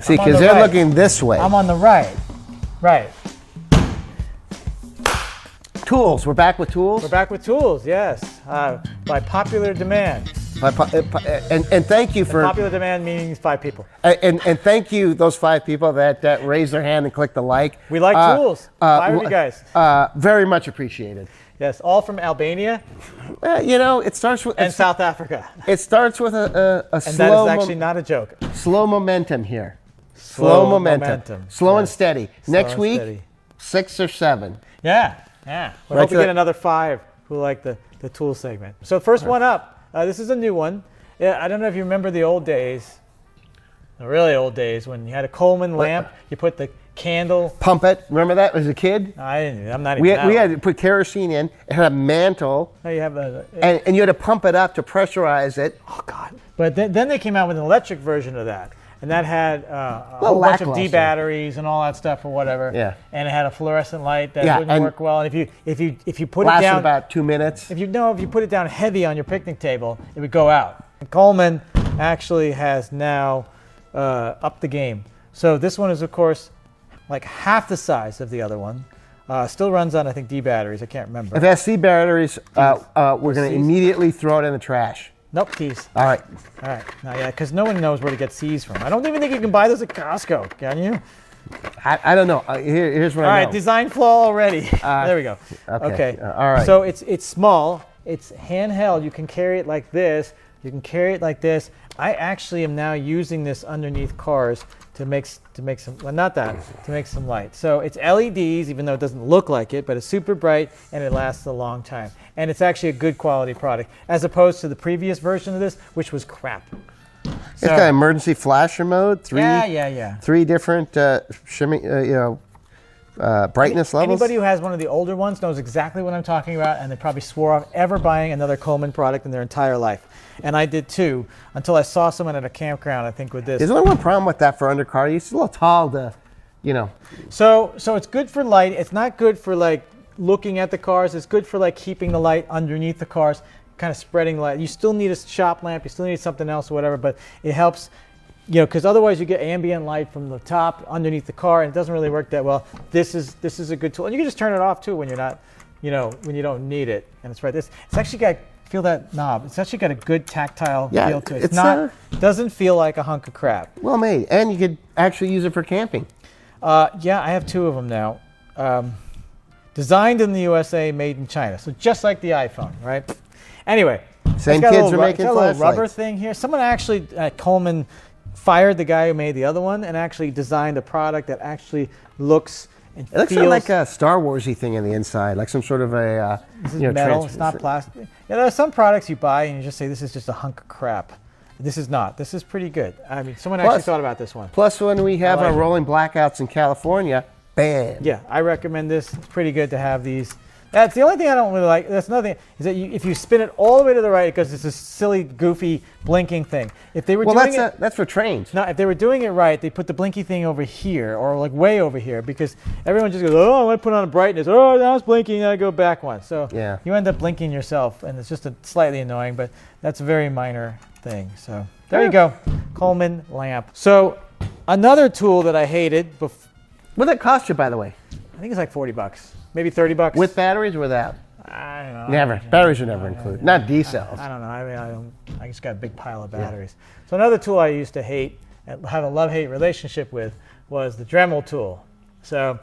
See, because they're looking this way. I'm on the right. Right. Tools. We're back with tools. We're back with tools, yes. By popular demand. And thank you for... Popular demand means 5 people. And thank you, those 5 people that raised their hand and clicked the like. We like tools. 5 of you guys. Very much appreciated. Yes, all from Albania. You know, it starts with... And South Africa. It starts with a and slow... that is actually not a joke. Slow momentum here. Slow momentum. Slow and steady. Next week, 6 or 7. Yeah. We hope we get another 5 who like the tool segment. So first one up. This is a new one. Yeah, I don't know if you remember the old days, the really old days, when you had a Coleman lamp. You put the candle. Pump it. Remember that as a kid? I'm not even. We had to put kerosene in. It had a mantle. Oh, you have and you had to pump it up to pressurize it. Oh God! But then they came out with an electric version of that. And that had a whole bunch of D batteries and all that stuff or whatever. Yeah. And it had a fluorescent light that wouldn't work well. And if you put it lasted down about 2 minutes. If you put it down heavy on your picnic table, it would go out. And Coleman actually has now upped the game. So this one is of course like half the size of the other one. Still runs on I think D batteries. I can't remember. If it has C batteries, we're going to immediately throw it in the trash. Nope, T's. All right. Now, yeah, because no one knows where to get C's from. I don't even think you can buy those at Costco, can you? I don't know. Here's what I know. All right, design flaw already. There we go. Okay. All right. So it's small. It's handheld. You can carry it like this. You can carry it like this. I actually am now using this underneath cars to make some, well, not that, to make some light. So it's LEDs, even though it doesn't look like it, but it's super bright and it lasts a long time. And it's actually a good quality product, as opposed to the previous version of this, which was crap. It's got emergency flasher mode. 3 different brightness levels. Anybody who has one of the older ones knows exactly what I'm talking about, and they probably swore off ever buying another Coleman product in their entire life. And I did too, until I saw someone at a campground, I think, with this. There's only one problem with that for undercar. It's a little tall to, So it's good for light. It's not good for like looking at the cars. It's good for like keeping the light underneath the cars, kind of spreading light. You still need a shop lamp. You still need something else or whatever, but it helps, because otherwise you get ambient light from the top underneath the car, and it doesn't really work that well. This is a good tool, and you can just turn it off too when you're not, when you don't need it. And it's right. It's actually got. Feel that knob. It's actually got a good tactile feel to it. It's not. Doesn't feel like a hunk of crap. Well made, and you could actually use it for camping. Yeah, I have 2 of them now. Designed in the USA, made in China. So just like the iPhone, right? Anyway, same kids are making flashlights. A little rubber thing here. Someone actually at Coleman fired the guy who made the other one and actually designed a product that actually looks. It looks like a Star Wars-y thing on the inside, like some sort of a this is metal. It's not plastic. Yeah, there are some products you buy and you just say this is just a hunk of crap. This is not. This is pretty good. I mean, someone actually thought about this one. Plus, when we have our rolling blackouts in California, bam. Yeah, I recommend this. It's pretty good to have these. That's the only thing I don't really like. That's another thing is that if you spin it all the way to the right, because it's this silly, goofy, blinking thing. If they were that's for trains. No, if they were doing it right, they put the blinky thing over here or like way over here, because everyone just goes, oh, I want to put on a brightness. Oh, now it's blinking. I go back one. So you end up blinking yourself, and it's just slightly annoying, but that's a very minor thing. So there you go, Coleman lamp. So another tool that I hated. What did that cost you, by the way? I think it's like $40. Maybe $30. With batteries or without? I don't know. Never. Batteries are never included. Not D cells. I don't know. I just got a big pile of batteries. Yeah. So another tool I used to hate and have a love-hate relationship with was the Dremel tool. So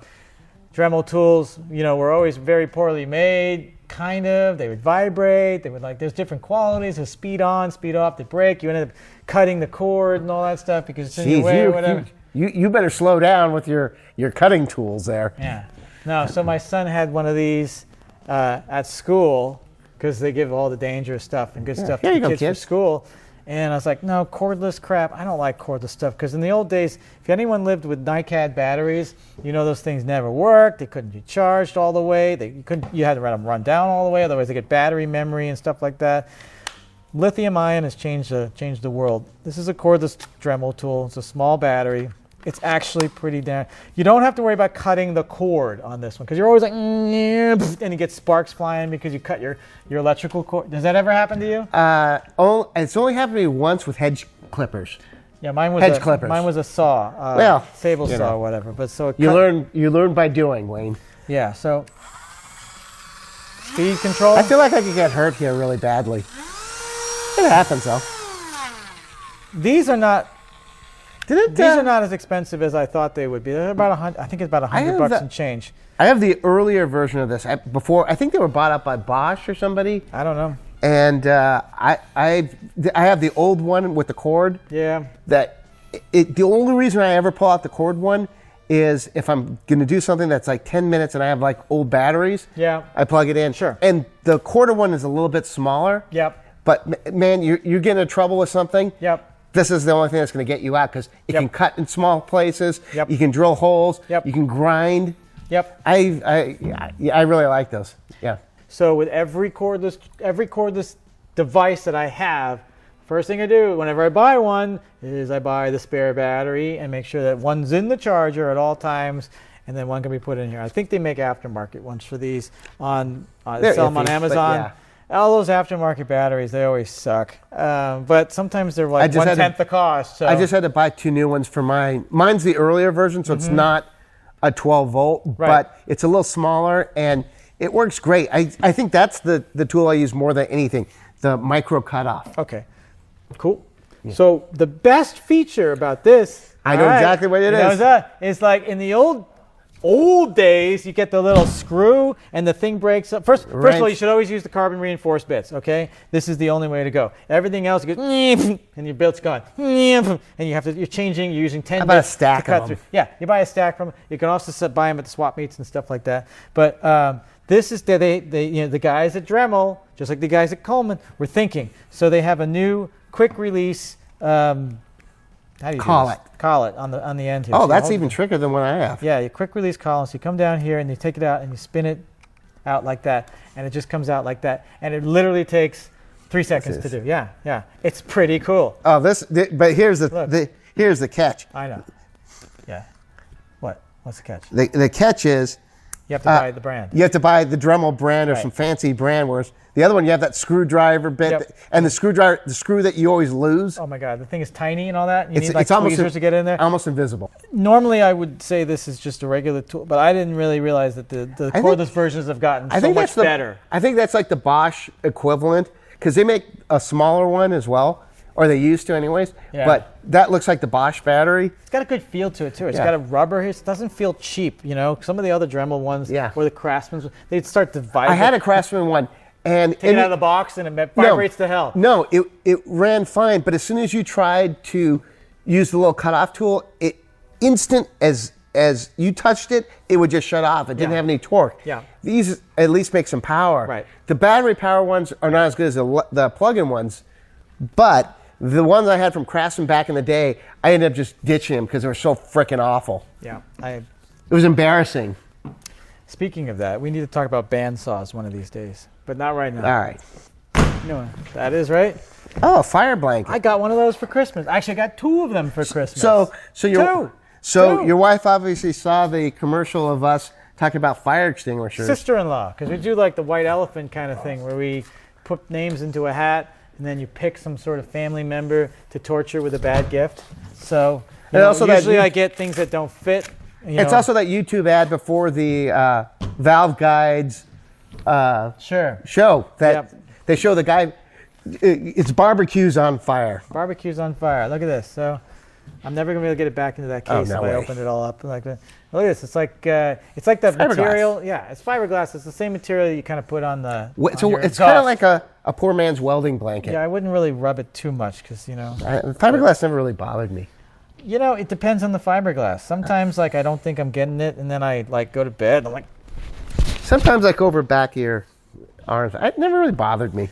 Dremel tools, were always very poorly made. Kind of. They would vibrate. They would there's different qualities. There's speed on, speed off. They break. You ended up cutting the cord and all that stuff because it's in your way or whatever. You better slow down with your cutting tools there. Yeah. No, so my son had one of these at school because they give all the dangerous stuff and good stuff to the kids for school. And I was like, no, cordless crap. I don't like cordless stuff because in the old days, if anyone lived with NiCad batteries, those things never worked. They couldn't be charged all the way. You had to let them run down all the way. Otherwise, they get battery memory and stuff like that. Lithium ion has changed the world. This is a cordless Dremel tool. It's a small battery. It's actually pretty damn. You don't have to worry about cutting the cord on this one because you're always like, and you get sparks flying because you cut your electrical cord. Does that ever happen to you? It's only happened to me once with hedge clippers. Yeah, mine was hedge clippers. Mine was a saw, sable saw, or whatever. But so you learn by doing, Wayne. Yeah. So speed control. I feel like I could get hurt here really badly. It happens though. These are not. These are not as expensive as I thought they would be. They're about I think it's about $100 and change. I have the earlier version of this. I think they were bought up by Bosch or somebody. I don't know. And I have the old one with the cord. Yeah. The only reason I ever pull out the cord one is if I'm going to do something that's like 10 minutes and I have like old batteries. Yeah. I plug it in. Sure. And the quarter one is a little bit smaller. Yep. But man, you're getting in trouble with something. Yep. This is the only thing that's going to get you out because it can cut in small places. Yep. You can drill holes. Yep. You can grind. Yep. I really like those. Yeah. So with every cordless device that I have, first thing I do whenever I buy one is I buy the spare battery and make sure that one's in the charger at all times, and then one can be put in here. I think they make aftermarket ones for these they sell them on Amazon. Yeah. All those aftermarket batteries, they always suck. But sometimes they're like 1/10 the cost. So. I just had to buy 2 new ones for mine. Mine's the earlier version, so it's not a 12 volt, but it's a little smaller and it works great. I think that's the tool I use more than anything, the micro cutoff. Okay, cool. Yeah. So the best feature about this, I know exactly what it is. It's like in the old days, you get the little screw and the thing breaks up. First of all, you should always use the carbon reinforced bits, okay? This is the only way to go. Everything else, you go, and your bit's gone. And you're using 10 How about bits a stack to cut of them? through. Yeah, you buy a stack from them. You can also buy them at the swap meets and stuff like that. But this is, the guys at Dremel, just like the guys at Coleman, were thinking. So they have a new quick release, how do you collet on the end here. Oh, so that's even trickier than what I have. Yeah, your quick release column. So you come down here and you take it out and you spin it out like that, and it just comes out like that, and it literally takes 3 seconds to do. Yeah, it's pretty cool. Oh, but here's the catch. I know. Yeah. What's the catch? The catch is you have to buy the brand. You have to buy the Dremel brand or some fancy brand, whereas the other one you have that screwdriver bit and the screw that you always lose. Oh my God, the thing is tiny and all that. You need like tweezers to get in there. Almost invisible. Normally, I would say this is just a regular tool, but I didn't really realize that the cordless versions have gotten so much better. I think that's like the Bosch equivalent because they make a smaller one as well, or they used to anyways. Yeah. But that looks like the Bosch battery. It's got a good feel to it too. It's got a rubber. It doesn't feel cheap. You know, some of the other Dremel ones, or the Craftsman's, they'd start to vibrate. I had a Craftsman one. And take it out of the box and it vibrates to hell. No, it ran fine, but as soon as you tried to use the little cutoff tool, instant as you touched it, it would just shut off. It didn't have any torque. Yeah. These at least make some power. Right. The battery power ones are not as good as the plug-in ones, but the ones I had from Craftsman back in the day, I ended up just ditching them because they were so freaking awful. Yeah. It was embarrassing. Speaking of that, we need to talk about bandsaws one of these days, but not right now. All right. You know what that is, right? Oh, a fire blanket. I got one of those for Christmas. Actually, I got 2 of them for Christmas. So your wife obviously saw the commercial of us talking about fire extinguishers. Sister-in-law, because we do like the white elephant kind of thing where we put names into a hat and then you pick some sort of family member to torture with a bad gift. So usually I get things that don't fit. It's also that YouTube ad before the Valve Guides show that they show the guy. It's barbecues on fire. Barbecues on fire. Look at this. So I'm never gonna be able to get it back into that case if I opened it all up like that. Look at this. It's like that material. Yeah, it's fiberglass. It's the same material you kind of put on the. It's kind of like a poor man's welding blanket. Yeah, I wouldn't really rub it too much because fiberglass never really bothered me. It depends on the fiberglass. Sometimes, I don't think I'm getting it, and then I go to bed. And I'm like, sometimes over back of your arms. It never really bothered me.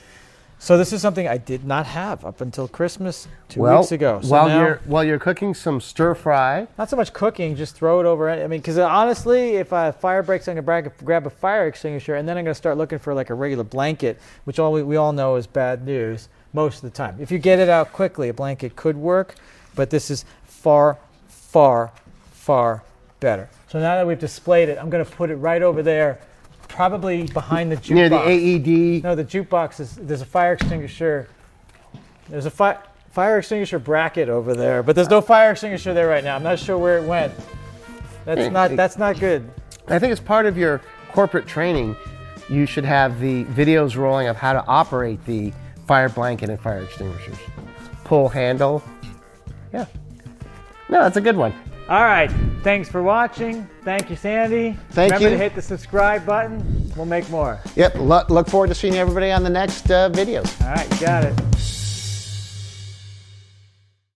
So this is something I did not have up until Christmas 2 weeks ago. So while you're cooking some stir fry. Not so much cooking, just throw it over. I mean, because honestly, if a fire breaks, I'm gonna grab a fire extinguisher, and then I'm gonna start looking for like a regular blanket, which we all know is bad news most of the time. If you get it out quickly, a blanket could work, but this is far, far, far better. So now that we've displayed it, I'm going to put it right over there, probably behind the jukebox. Near the AED. No, the jukebox there's a fire extinguisher. There's a fire fire extinguisher bracket over there, but there's no fire extinguisher there right now. I'm not sure where it went. That's not good. I think as part of your corporate training, you should have the videos rolling of how to operate the fire blanket and fire extinguishers. Pull handle. Yeah. No, that's a good one. All right. Thanks for watching. Thank you, Sandy. Remember to hit the subscribe button. We'll make more. Yep. Look forward to seeing everybody on the next videos. All right. You got it.